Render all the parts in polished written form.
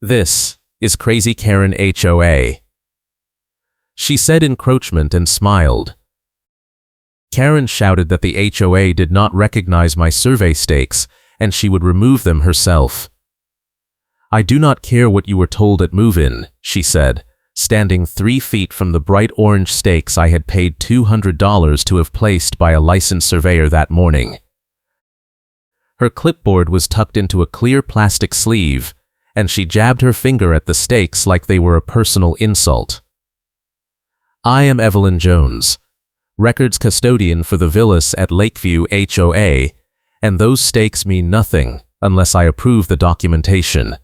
This is Crazy Karen HOA. She said encroachment and smiled. Karen shouted that the HOA did not recognize my survey stakes and she would remove them herself. I do not care what you were told at move-in, she said, standing 3 feet from the bright orange stakes I had paid $200 to have placed by a licensed surveyor that morning. Her clipboard was tucked into a clear plastic sleeve, and she jabbed her finger at the stakes like they were a personal insult. I am Evelyn Jones, records custodian for the villas at Lakeview HOA, and those stakes mean nothing unless I approve the documentation.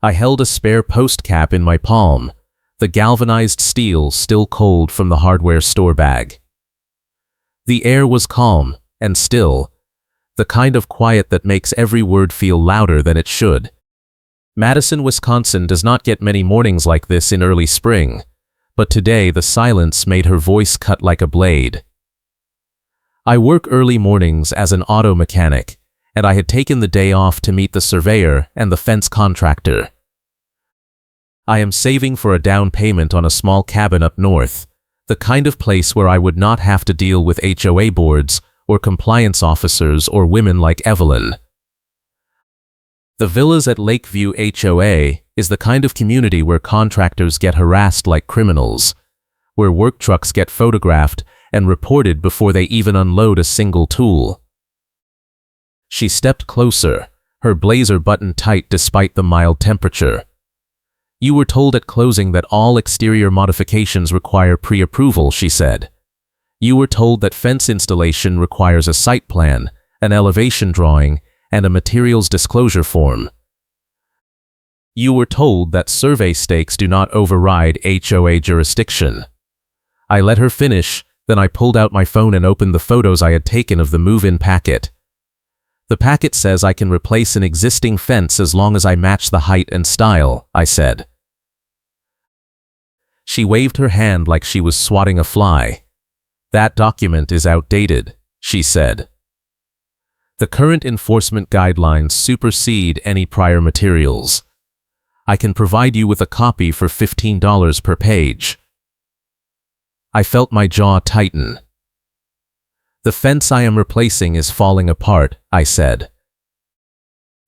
I held a spare post cap in my palm, the galvanized steel still cold from the hardware store bag. The air was calm and still, the kind of quiet that makes every word feel louder than it should. Madison, Wisconsin does not get many mornings like this in early spring, but today the silence made her voice cut like a blade. I work early mornings as an auto mechanic, and I had taken the day off to meet the surveyor and the fence contractor. I am saving for a down payment on a small cabin up north, the kind of place where I would not have to deal with HOA boards or compliance officers or women like Evelyn. The villas at Lakeview HOA is the kind of community where contractors get harassed like criminals, where work trucks get photographed and reported before they even unload a single tool. She stepped closer, her blazer buttoned tight despite the mild temperature. You were told at closing that all exterior modifications require pre-approval, she said. You were told that fence installation requires a site plan, an elevation drawing, and a materials disclosure form. You were told that survey stakes do not override HOA jurisdiction. I let her finish, then I pulled out my phone and opened the photos I had taken of the move-in packet. The packet says I can replace an existing fence as long as I match the height and style, I said. She waved her hand like she was swatting a fly. That document is outdated, she said. The current enforcement guidelines supersede any prior materials. I can provide you with a copy for $15 per page. I felt my jaw tighten. The fence I am replacing is falling apart, I said.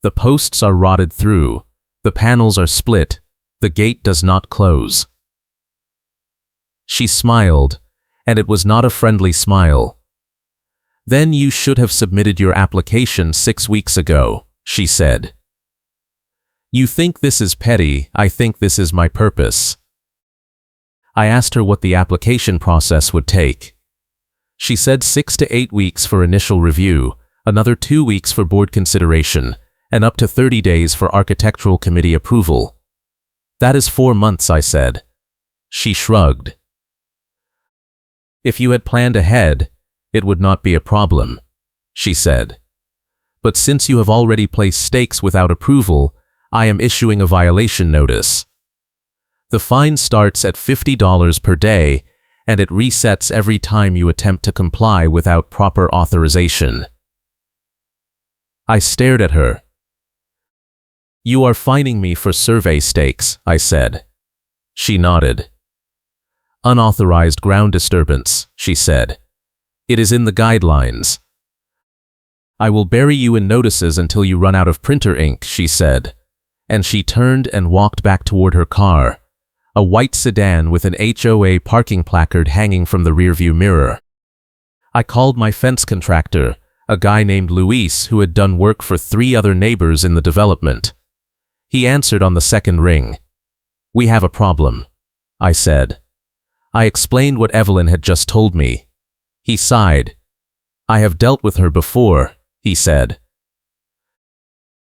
The posts are rotted through, the panels are split, the gate does not close. She smiled, and it was not a friendly smile. Then you should have submitted your application 6 weeks ago, she said. You think this is petty, I think this is my purpose. I asked her what the application process would take. She said 6 to 8 weeks for initial review, another 2 weeks for board consideration, and up to 30 days for architectural committee approval. That is 4 months, I said. She shrugged. If you had planned ahead, it would not be a problem, she said. But since you have already placed stakes without approval, I am issuing a violation notice. The fine starts at $50 per day, and it resets every time you attempt to comply without proper authorization. I stared at her. You are fining me for survey stakes, I said. She nodded. Unauthorized ground disturbance, she said. It is in the guidelines. I will bury you in notices until you run out of printer ink, she said. And she turned and walked back toward her car, a white sedan with an HOA parking placard hanging from the rearview mirror. I called my fence contractor, a guy named Luis who had done work for 3 other neighbors in the development. He answered on the second ring. We have a problem, I said. I explained what Evelyn had just told me. He sighed. I have dealt with her before, he said.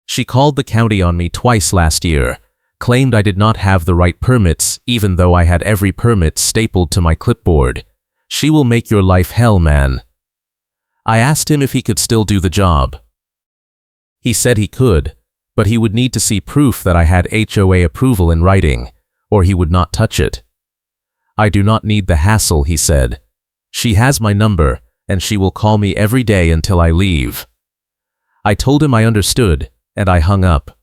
She called the county on me twice last year, claimed I did not have the right permits even though I had every permit stapled to my clipboard. She will make your life hell, man. I asked him if he could still do the job. He said he could, but he would need to see proof that I had HOA approval in writing, or he would not touch it. I do not need the hassle, he said. She has my number, and she will call me every day until I leave. I told him I understood, and I hung up.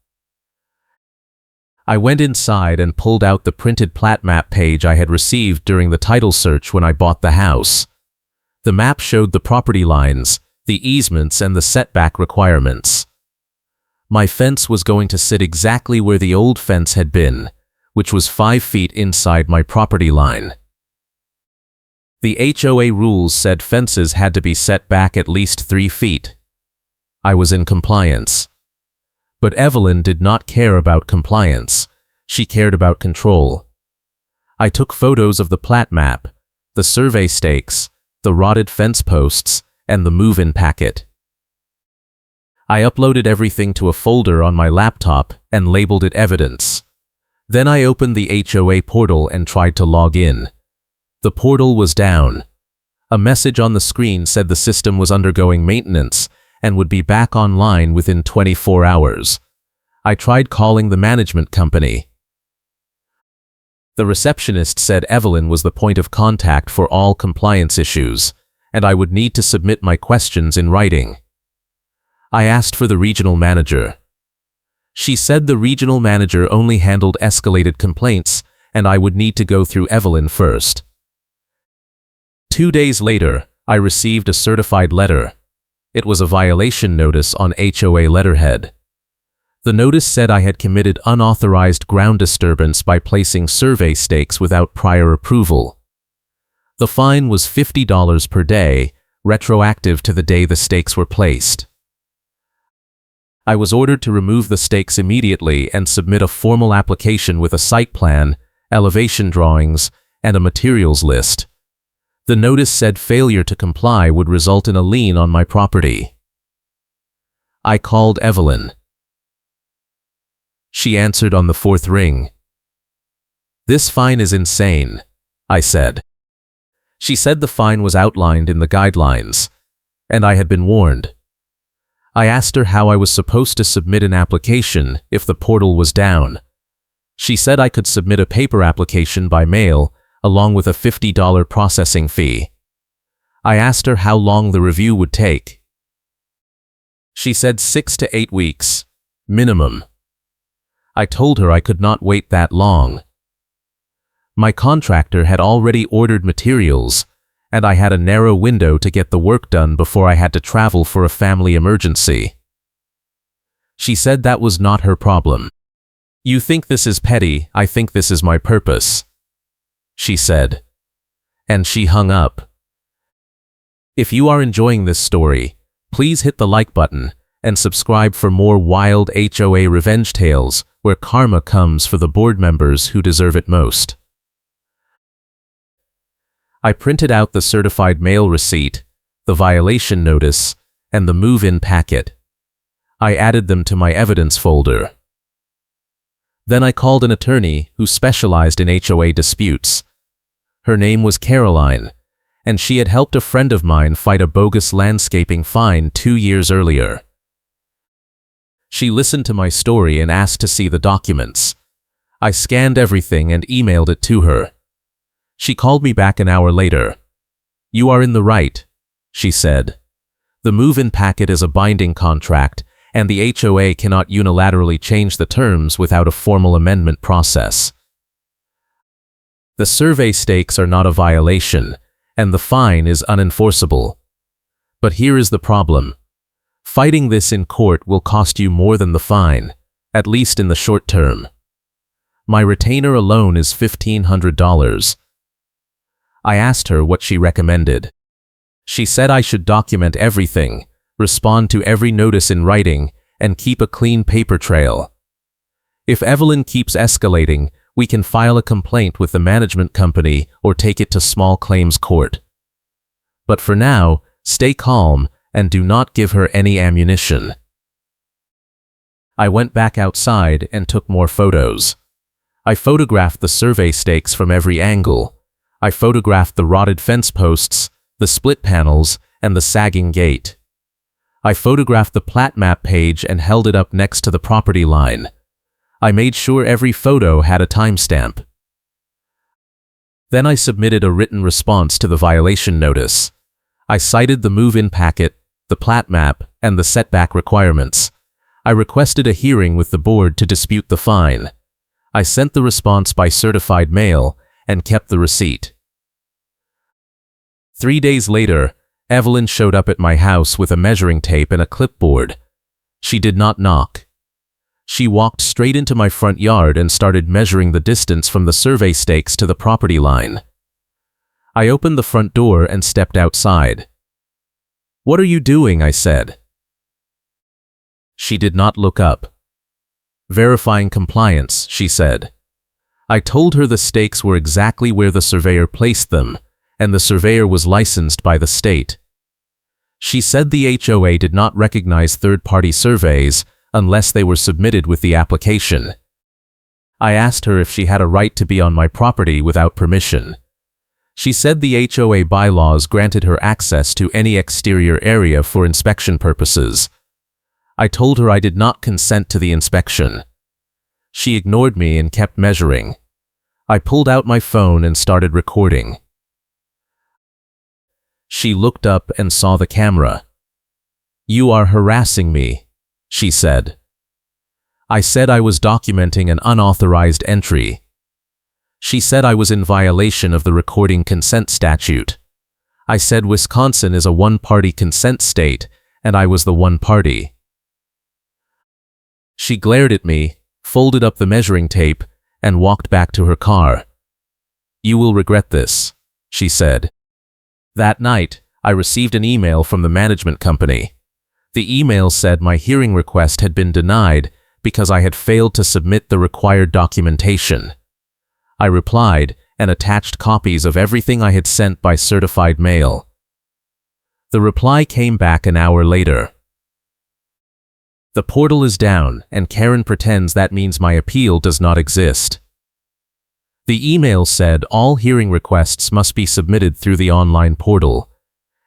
I went inside and pulled out the printed plat map page I had received during the title search when I bought the house. The map showed the property lines, the easements, and the setback requirements. My fence was going to sit exactly where the old fence had been, which was 5 feet inside my property line. The HOA rules said fences had to be set back at least 3 feet. I was in compliance. But Evelyn did not care about compliance. She cared about control. I took photos of the plat map, the survey stakes, the rotted fence posts, and the move-in packet. I uploaded everything to a folder on my laptop and labeled it evidence. Then I opened the HOA portal and tried to log in. The portal was down. A message on the screen said the system was undergoing maintenance and would be back online within 24 hours. I tried calling the management company. The receptionist said Evelyn was the point of contact for all compliance issues, and I would need to submit my questions in writing. I asked for the regional manager. She said the regional manager only handled escalated complaints, and I would need to go through Evelyn first. 2 days later, I received a certified letter. It was a violation notice on HOA letterhead. The notice said I had committed unauthorized ground disturbance by placing survey stakes without prior approval. The fine was $50 per day, retroactive to the day the stakes were placed. I was ordered to remove the stakes immediately and submit a formal application with a site plan, elevation drawings, and a materials list. The notice said failure to comply would result in a lien on my property. I called Evelyn. She answered on the 4th ring. "This fine is insane," I said. She said the fine was outlined in the guidelines, and I had been warned. I asked her how I was supposed to submit an application if the portal was down. She said I could submit a paper application by mail, along with a $50 processing fee. I asked her how long the review would take. She said 6 to 8 weeks, minimum. I told her I could not wait that long. My contractor had already ordered materials, and I had a narrow window to get the work done before I had to travel for a family emergency. She said that was not her problem. "You think this is petty, I think this is my purpose," she said. And she hung up. If you are enjoying this story, please hit the like button and subscribe for more wild HOA revenge tales where karma comes for the board members who deserve it most. I printed out the certified mail receipt, the violation notice, and the move-in packet. I added them to my evidence folder. Then I called an attorney who specialized in HOA disputes. Her name was Caroline, and she had helped a friend of mine fight a bogus landscaping fine 2 years earlier. She listened to my story and asked to see the documents. I scanned everything and emailed it to her. She called me back an hour later. "You are in the right," she said. "The move-in packet is a binding contract, and the HOA cannot unilaterally change the terms without a formal amendment process. The survey stakes are not a violation, and the fine is unenforceable. But here is the problem. Fighting this in court will cost you more than the fine, at least in the short term. My retainer alone is $1,500. I asked her what she recommended. She said I should document everything, respond to every notice in writing, and keep a clean paper trail. If Evelyn keeps escalating, we can file a complaint with the management company or take it to small claims court. But for now, stay calm and do not give her any ammunition. I went back outside and took more photos. I photographed the survey stakes from every angle. I photographed the rotted fence posts, the split panels, and the sagging gate. I photographed the plat map page and held it up next to the property line. I made sure every photo had a timestamp. Then I submitted a written response to the violation notice. I cited the move-in packet, the plat map, and the setback requirements. I requested a hearing with the board to dispute the fine. I sent the response by certified mail and kept the receipt. 3 days later, Evelyn showed up at my house with a measuring tape and a clipboard. She did not knock. She walked straight into my front yard and started measuring the distance from the survey stakes to the property line. I opened the front door and stepped outside. "What are you doing?" I said. She did not look up. "Verifying compliance," she said. I told her the stakes were exactly where the surveyor placed them, and the surveyor was licensed by the state. She said the HOA did not recognize third-party surveys unless they were submitted with the application. I asked her if she had a right to be on my property without permission. She said the HOA bylaws granted her access to any exterior area for inspection purposes. I told her I did not consent to the inspection. She ignored me and kept measuring. I pulled out my phone and started recording. She looked up and saw the camera. "You are harassing me," she said. I said I was documenting an unauthorized entry. She said I was in violation of the recording consent statute. I said Wisconsin is a one-party consent state, and I was the one party. She glared at me, folded up the measuring tape, and walked back to her car. "You will regret this," she said. That night, I received an email from the management company. The email said my hearing request had been denied because I had failed to submit the required documentation. I replied and attached copies of everything I had sent by certified mail. The reply came back an hour later. "The portal is down, and Karen pretends that means my appeal does not exist." The email said all hearing requests must be submitted through the online portal,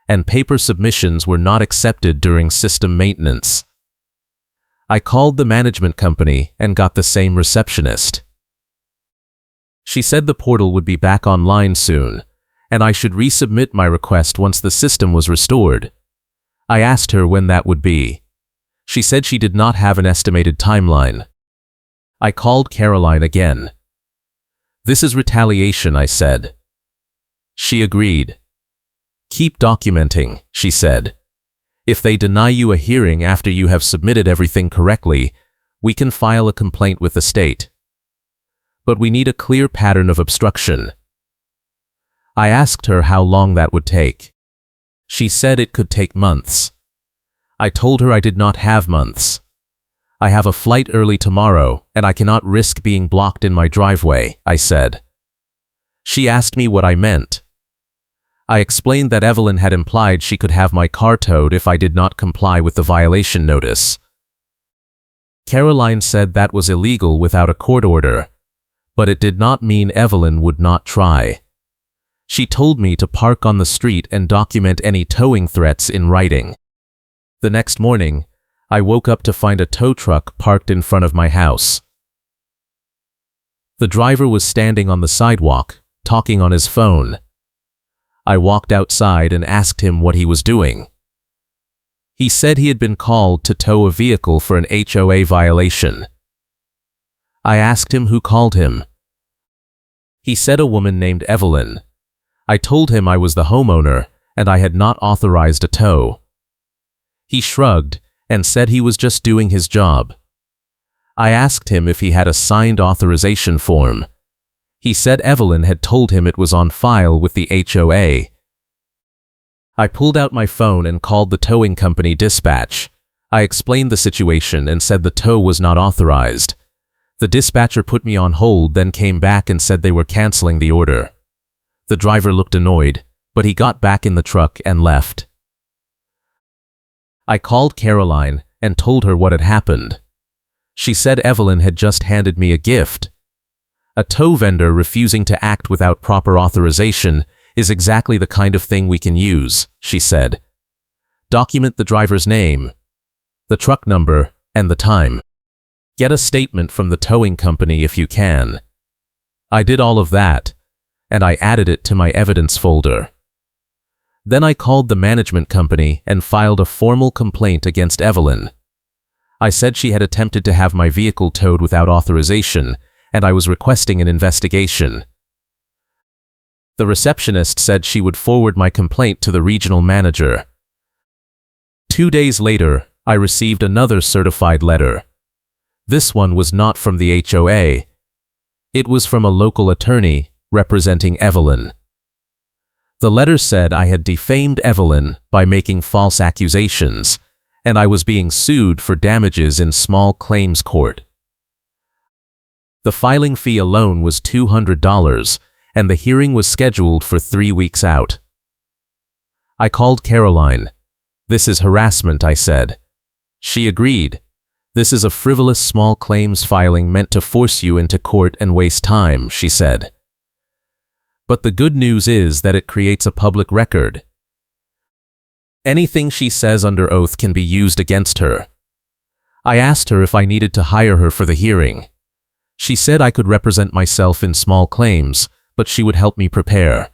and paper submissions were not accepted during system maintenance. I called the management company and got the same receptionist. She said the portal would be back online soon, and I should resubmit my request once the system was restored. I asked her when that would be. She said she did not have an estimated timeline. I called Caroline again. "This is retaliation," I said. She agreed. "Keep documenting," she said. "If they deny you a hearing after you have submitted everything correctly, we can file a complaint with the state. But we need a clear pattern of obstruction." I asked her how long that would take. She said it could take months. I told her I did not have months. "I have a flight early tomorrow, and I cannot risk being blocked in my driveway," I said. She asked me what I meant. I explained that Evelyn had implied she could have my car towed if I did not comply with the violation notice. Caroline said that was illegal without a court order, but it did not mean Evelyn would not try. She told me to park on the street and document any towing threats in writing. The next morning, I woke up to find a tow truck parked in front of my house. The driver was standing on the sidewalk, talking on his phone. I walked outside and asked him what he was doing. He said he had been called to tow a vehicle for an HOA violation. I asked him who called him. He said a woman named Evelyn. I told him I was the homeowner and I had not authorized a tow. He shrugged and said he was just doing his job. I asked him if he had a signed authorization form. He said Evelyn had told him it was on file with the HOA. I pulled out my phone and called the towing company dispatch. I explained the situation and said the tow was not authorized. The dispatcher put me on hold, then came back and said they were canceling the order. The driver looked annoyed, but he got back in the truck and left. I called Caroline and told her what had happened. She said Evelyn had just handed me a gift. A tow vendor refusing to act without proper authorization is exactly the kind of thing we can use, she said. Document the driver's name, the truck number, and the time. Get a statement from the towing company if you can. I did all of that, and I added it to my evidence folder. Then I called the management company and filed a formal complaint against Evelyn. I said she had attempted to have my vehicle towed without authorization and I was requesting an investigation. The receptionist said she would forward my complaint to the regional manager. 2 days later, I received another certified letter. This one was not from the HOA. It was from a local attorney representing Evelyn. The letter said I had defamed Evelyn by making false accusations, and I was being sued for damages in small claims court. The filing fee alone was $200, and the hearing was scheduled for 3 weeks out. I called Caroline. "This is harassment," I said. She agreed. "This is a frivolous small claims filing meant to force you into court and waste time," she said. But the good news is that it creates a public record. Anything she says under oath can be used against her. I asked her if I needed to hire her for the hearing. She said I could represent myself in small claims, but she would help me prepare.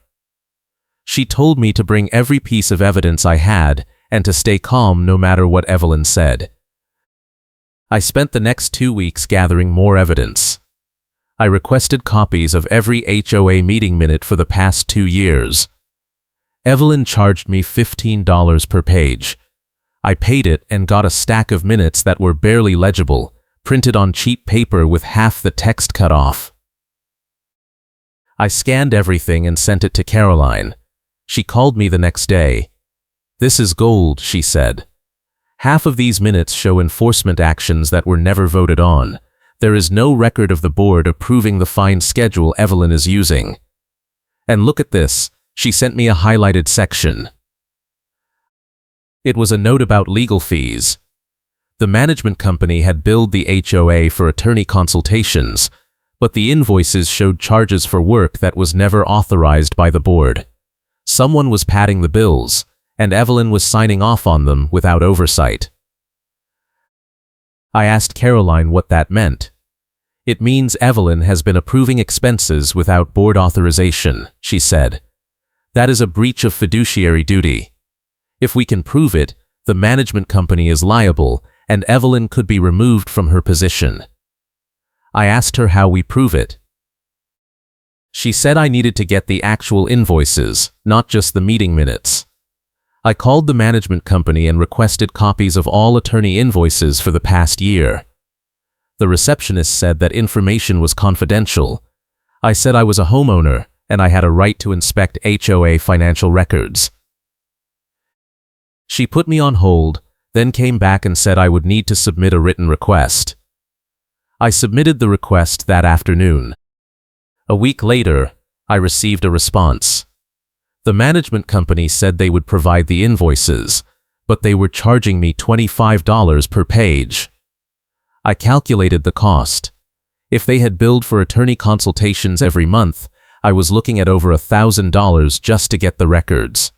She told me to bring every piece of evidence I had and to stay calm no matter what Evelyn said. I spent the next 2 weeks gathering more evidence. I requested copies of every HOA meeting minute for the past 2 years. Evelyn charged me $15 per page. I paid it and got a stack of minutes that were barely legible, printed on cheap paper with half the text cut off. I scanned everything and sent it to Caroline. She called me the next day. "This is gold," she said. "Half of these minutes show enforcement actions that were never voted on. There is no record of the board approving the fine schedule Evelyn is using. And look at this," she sent me a highlighted section. It was a note about legal fees. The management company had billed the HOA for attorney consultations, but the invoices showed charges for work that was never authorized by the board. Someone was padding the bills, and Evelyn was signing off on them without oversight. I asked Caroline what that meant. "It means Evelyn has been approving expenses without board authorization," she said. "That is a breach of fiduciary duty. If we can prove it, the management company is liable, and Evelyn could be removed from her position." I asked her how we prove it. She said I needed to get the actual invoices, not just the meeting minutes. I called the management company and requested copies of all attorney invoices for the past year. The receptionist said that information was confidential. I said I was a homeowner and I had a right to inspect HOA financial records. She put me on hold, then came back and said I would need to submit a written request. I submitted the request that afternoon. A week later, I received a response. The management company said they would provide the invoices, but they were charging me $25 per page. I calculated the cost. If they had billed for attorney consultations every month, I was looking at over $1,000 just to get the records.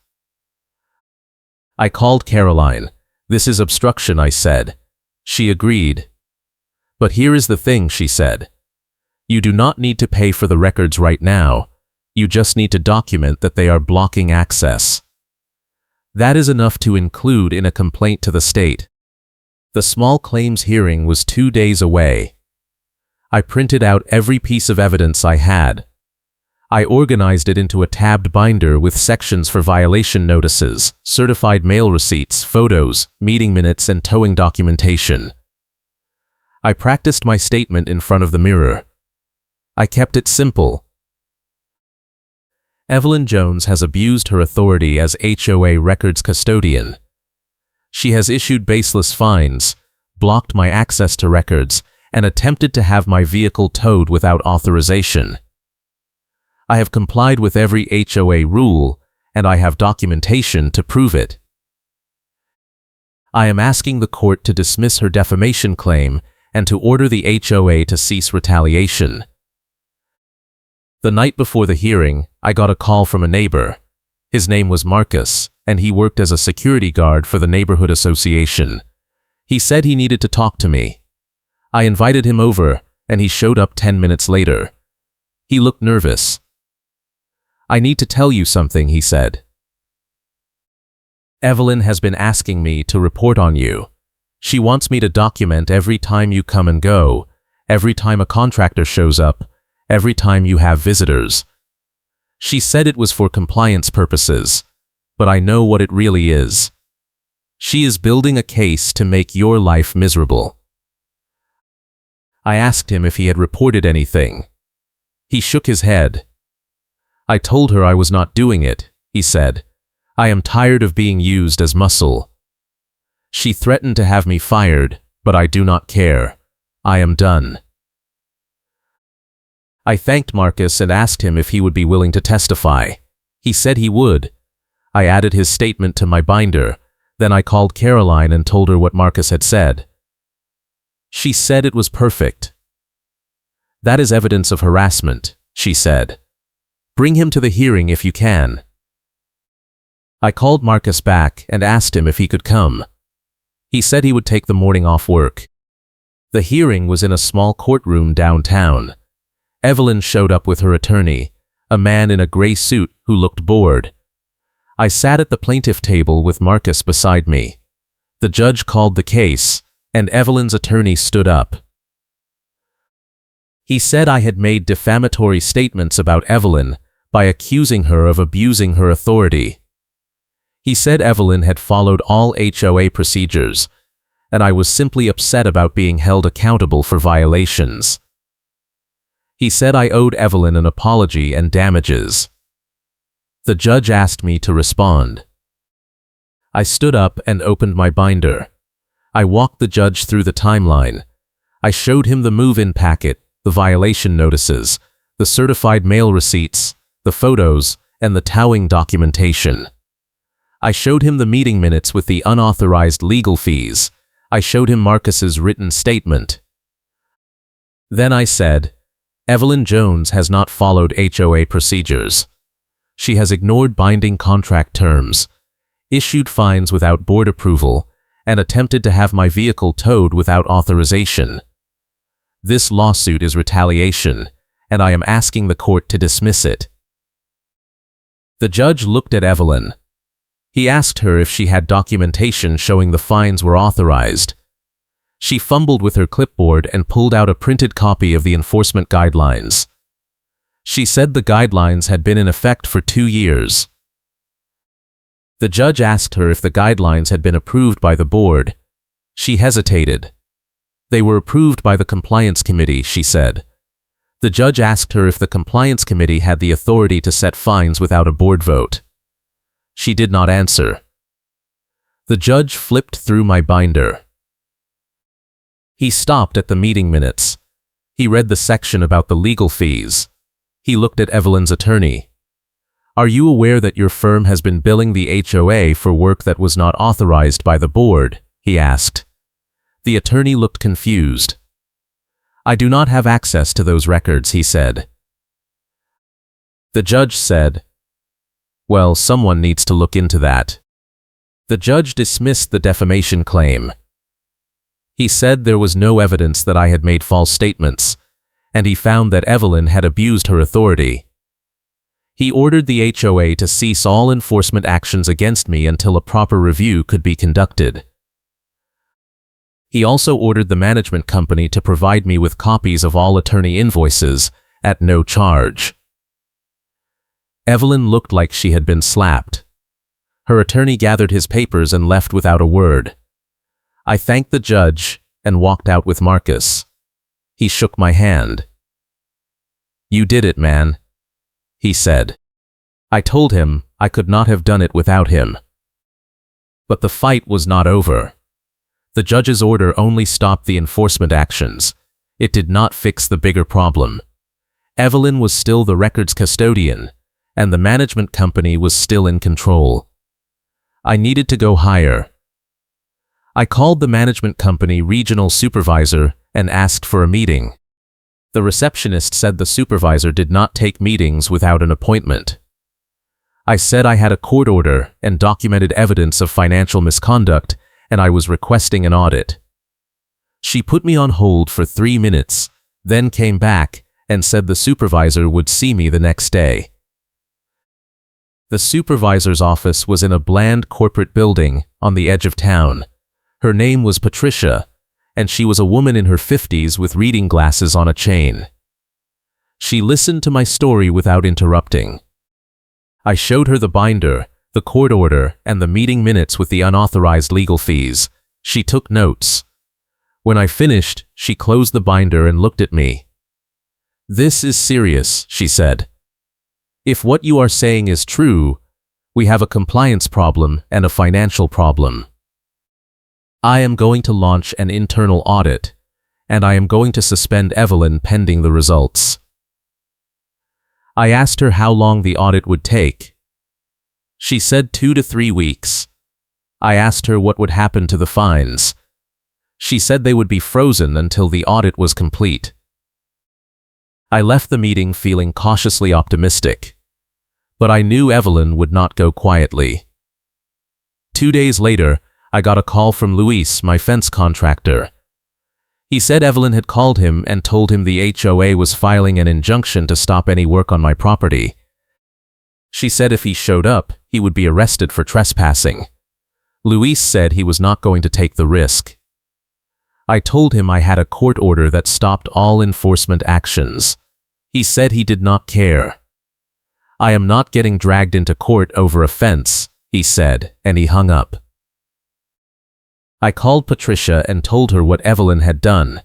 I called Caroline. "This is obstruction," I said. She agreed. "But here is the thing," she said. "You do not need to pay for the records right now. You just need to document that they are blocking access. That is enough to include in a complaint to the state." The small claims hearing was 2 days away. I printed out every piece of evidence I had. I organized it into a tabbed binder with sections for violation notices, certified mail receipts, photos, meeting minutes, and towing documentation. I practiced my statement in front of the mirror. I kept it simple. Evelyn Jones has abused her authority as HOA records custodian. She has issued baseless fines, blocked my access to records, and attempted to have my vehicle towed without authorization. I have complied with every HOA rule, and I have documentation to prove it. I am asking the court to dismiss her defamation claim and to order the HOA to cease retaliation. The night before the hearing, I got a call from a neighbor. His name was Marcus, and he worked as a security guard for the neighborhood association. He said he needed to talk to me. I invited him over, and he showed up 10 minutes later. He looked nervous. "I need to tell you something," he said. "Evelyn has been asking me to report on you. She wants me to document every time you come and go, every time a contractor shows up, every time you have visitors. She said it was for compliance purposes, but I know what it really is. She is building a case to make your life miserable. I asked him if he had reported anything. He shook his head. I told her I was not doing it, he said. I am tired of being used as muscle. She threatened to have me fired, but I do not care. I am done. I thanked Marcus and asked him if he would be willing to testify. He said he would. I added his statement to my binder. Then I called Caroline and told her what Marcus had said. She said it was perfect. That is evidence of harassment, she said. Bring him to the hearing if you can. I called Marcus back and asked him if he could come. He said he would take the morning off work. The hearing was in a small courtroom downtown. Evelyn showed up with her attorney, a man in a gray suit who looked bored. I sat at the plaintiff table with Marcus beside me. The judge called the case, and Evelyn's attorney stood up. He said I had made defamatory statements about Evelyn by accusing her of abusing her authority. He said Evelyn had followed all HOA procedures, and I was simply upset about being held accountable for violations. He said I owed Evelyn an apology and damages. The judge asked me to respond. I stood up and opened my binder. I walked the judge through the timeline. I showed him the move-in packet, the violation notices, the certified mail receipts, the photos, and the towing documentation. I showed him the meeting minutes with the unauthorized legal fees. I showed him Marcus's written statement. Then I said, Evelyn Jones has not followed HOA procedures. She has ignored binding contract terms, issued fines without board approval, and attempted to have my vehicle towed without authorization. This lawsuit is retaliation, and I am asking the court to dismiss it. The judge looked at Evelyn. He asked her if she had documentation showing the fines were authorized. She fumbled with her clipboard and pulled out a printed copy of the enforcement guidelines. She said the guidelines had been in effect for 2 years. The judge asked her if the guidelines had been approved by the board. She hesitated. They were approved by the compliance committee, she said. The judge asked her if the compliance committee had the authority to set fines without a board vote. She did not answer. The judge flipped through my binder. He stopped at the meeting minutes. He read the section about the legal fees. He looked at Evelyn's attorney. Are you aware that your firm has been billing the HOA for work that was not authorized by the board? He asked. The attorney looked confused. I do not have access to those records, he said. The judge said, well, someone needs to look into that. The judge dismissed the defamation claim. He said there was no evidence that I had made false statements, and he found that Evelyn had abused her authority. He ordered the HOA to cease all enforcement actions against me until a proper review could be conducted. He also ordered the management company to provide me with copies of all attorney invoices at no charge. Evelyn looked like she had been slapped. Her attorney gathered his papers and left without a word. I thanked the judge and walked out with Marcus. He shook my hand. You did it, man, he said. I told him I could not have done it without him. But the fight was not over. The judge's order only stopped the enforcement actions. It did not fix the bigger problem. Evelyn was still the records custodian, and the management company was still in control. I needed to go higher. I called the management company regional supervisor and asked for a meeting. The receptionist said the supervisor did not take meetings without an appointment. I said I had a court order and documented evidence of financial misconduct, and I was requesting an audit. She put me on hold for 3 minutes, then came back and said the supervisor would see me the next day. The supervisor's office was in a bland corporate building on the edge of town. Her name was Patricia, and she was a woman in her 50s with reading glasses on a chain. She listened to my story without interrupting. I showed her the binder, the court order, and the meeting minutes with the unauthorized legal fees. She took notes. When I finished, she closed the binder and looked at me. "This is serious," she said. "If what you are saying is true, we have a compliance problem and a financial problem. I am going to launch an internal audit, and I am going to suspend Evelyn pending the results." I asked her how long the audit would take. She said 2 to 3 weeks. I asked her what would happen to the fines. She said they would be frozen until the audit was complete. I left the meeting feeling cautiously optimistic. But I knew Evelyn would not go quietly. 2 days later, I got a call from Luis, my fence contractor. He said Evelyn had called him and told him the HOA was filing an injunction to stop any work on my property. She said if he showed up, he would be arrested for trespassing. Luis said he was not going to take the risk. I told him I had a court order that stopped all enforcement actions. He said he did not care. "I am not getting dragged into court over a fence," he said, and he hung up. I called Patricia and told her what Evelyn had done.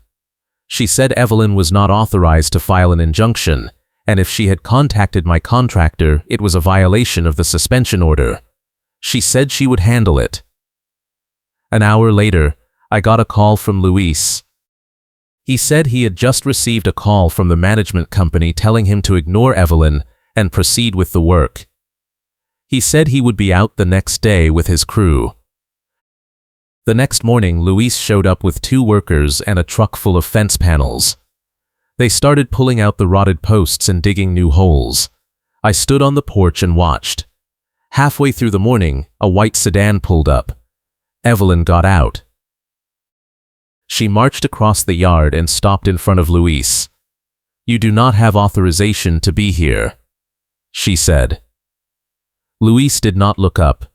She said Evelyn was not authorized to file an injunction, and if she had contacted my contractor, it was a violation of the suspension order. She said she would handle it. An hour later, I got a call from Luis. He said he had just received a call from the management company telling him to ignore Evelyn and proceed with the work. He said he would be out the next day with his crew. The next morning, Luis showed up with 2 workers and a truck full of fence panels. They started pulling out the rotted posts and digging new holes. I stood on the porch and watched. Halfway through the morning, a white sedan pulled up. Evelyn got out. She marched across the yard and stopped in front of Luis. "You do not have authorization to be here," she said. Luis did not look up.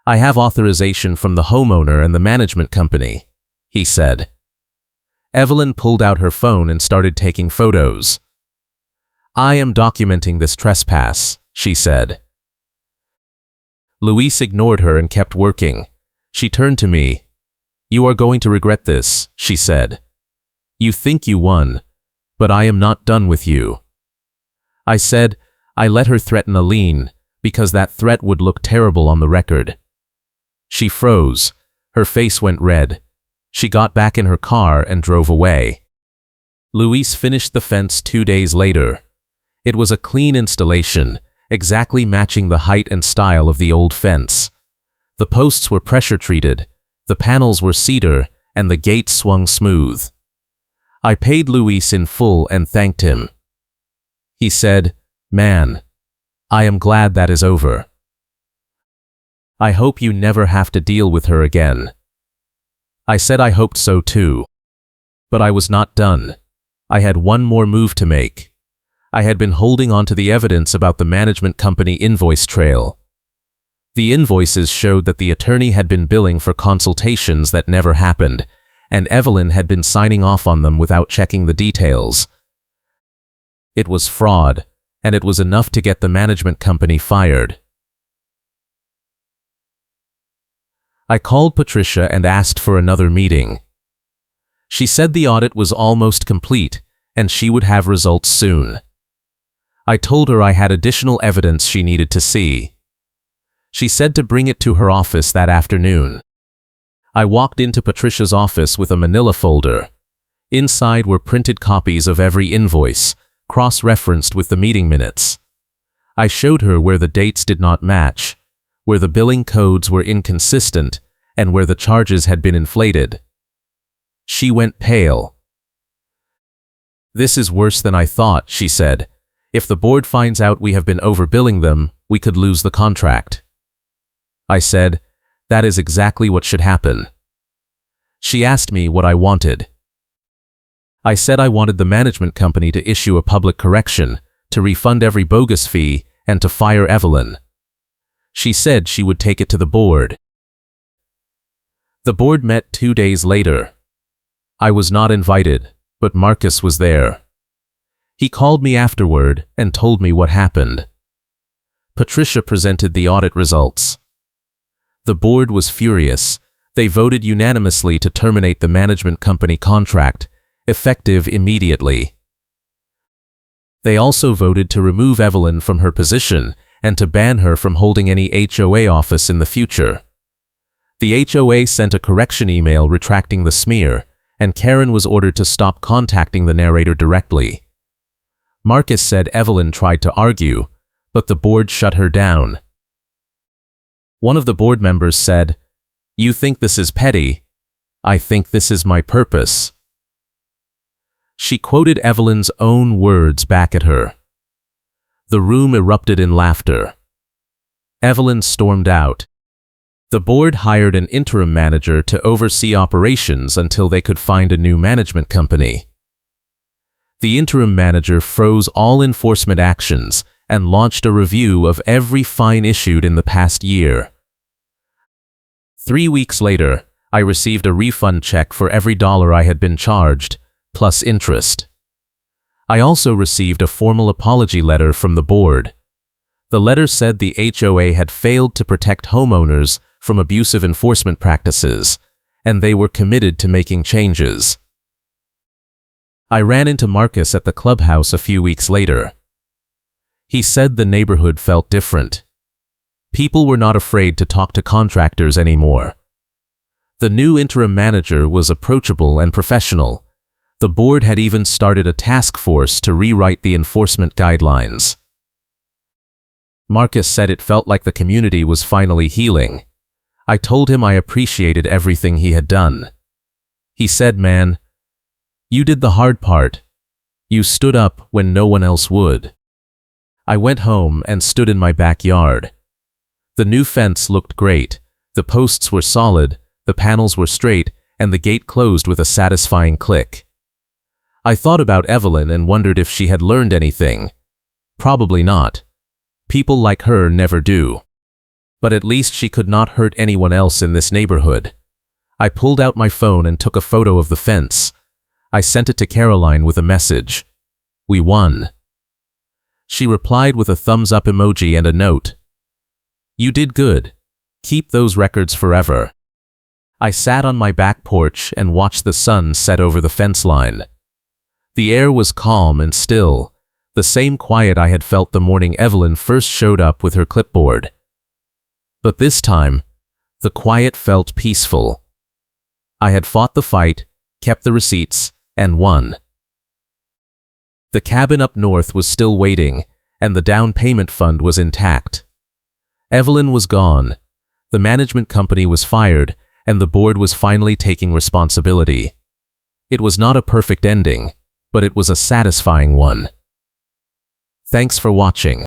"I have authorization from the homeowner and the management company," he said. Evelyn pulled out her phone and started taking photos. "I am documenting this trespass," she said. Luis ignored her and kept working. She turned to me. "You are going to regret this," she said. "You think you won, but I am not done with you." I said I let her threaten a lien because that threat would look terrible on the record. She froze. Her face went red. She got back in her car and drove away. Luis finished the fence 2 days later. It was a clean installation, exactly matching the height and style of the old fence. The posts were pressure treated, the panels were cedar, and the gate swung smooth. I paid Luis in full and thanked him. He said, "Man, I am glad that is over. I hope you never have to deal with her again." I said I hoped so too. But I was not done. I had one more move to make. I had been holding on to the evidence about the management company invoice trail. The invoices showed that the attorney had been billing for consultations that never happened, and Evelyn had been signing off on them without checking the details. It was fraud, and it was enough to get the management company fired. I called Patricia and asked for another meeting. She said the audit was almost complete and she would have results soon. I told her I had additional evidence she needed to see. She said to bring it to her office that afternoon. I walked into Patricia's office with a manila folder. Inside were printed copies of every invoice, cross-referenced with the meeting minutes. I showed her where the dates did not match, where the billing codes were inconsistent, and where the charges had been inflated. She went pale. "This is worse than I thought," she said. "If the board finds out we have been overbilling them, we could lose the contract." I said, "That is exactly what should happen." She asked me what I wanted. I said I wanted the management company to issue a public correction, to refund every bogus fee, and to fire Evelyn. She said she would take it to the board. The board met 2 days later. I was not invited, but Marcus was there. He called me afterward and told me what happened. Patricia presented the audit results. The board was furious. They voted unanimously to terminate the management company contract, effective immediately. They also voted to remove Evelyn from her position and to ban her from holding any HOA office in the future. The HOA sent a correction email retracting the smear, and Karen was ordered to stop contacting the narrator directly. Marcus said Evelyn tried to argue, but the board shut her down. One of the board members said, "You think this is petty? I think this is my purpose." She quoted Evelyn's own words back at her. The room erupted in laughter. Evelyn stormed out. The board hired an interim manager to oversee operations until they could find a new management company. The interim manager froze all enforcement actions and launched a review of every fine issued in the past year. 3 weeks later, I received a refund check for every dollar I had been charged, plus interest. I also received a formal apology letter from the board. The letter said the HOA had failed to protect homeowners from abusive enforcement practices, and they were committed to making changes. I ran into Marcus at the clubhouse a few weeks later. He said the neighborhood felt different. People were not afraid to talk to contractors anymore. The new interim manager was approachable and professional. The board had even started a task force to rewrite the enforcement guidelines. Marcus said it felt like the community was finally healing. I told him I appreciated everything he had done. He said, "Man, you did the hard part. You stood up when no one else would." I went home and stood in my backyard. The new fence looked great. The posts were solid, the panels were straight, and the gate closed with a satisfying click. I thought about Evelyn and wondered if she had learned anything. Probably not. People like her never do. But at least she could not hurt anyone else in this neighborhood. I pulled out my phone and took a photo of the fence. I sent it to Caroline with a message. "We won." She replied with a thumbs-up emoji and a note. "You did good. Keep those records forever." I sat on my back porch and watched the sun set over the fence line. The air was calm and still, the same quiet I had felt the morning Evelyn first showed up with her clipboard. But this time, the quiet felt peaceful. I had fought the fight, kept the receipts, and won. The cabin up north was still waiting, and the down payment fund was intact. Evelyn was gone, the management company was fired, and the board was finally taking responsibility. It was not a perfect ending, but it was a satisfying one. Thanks for watching.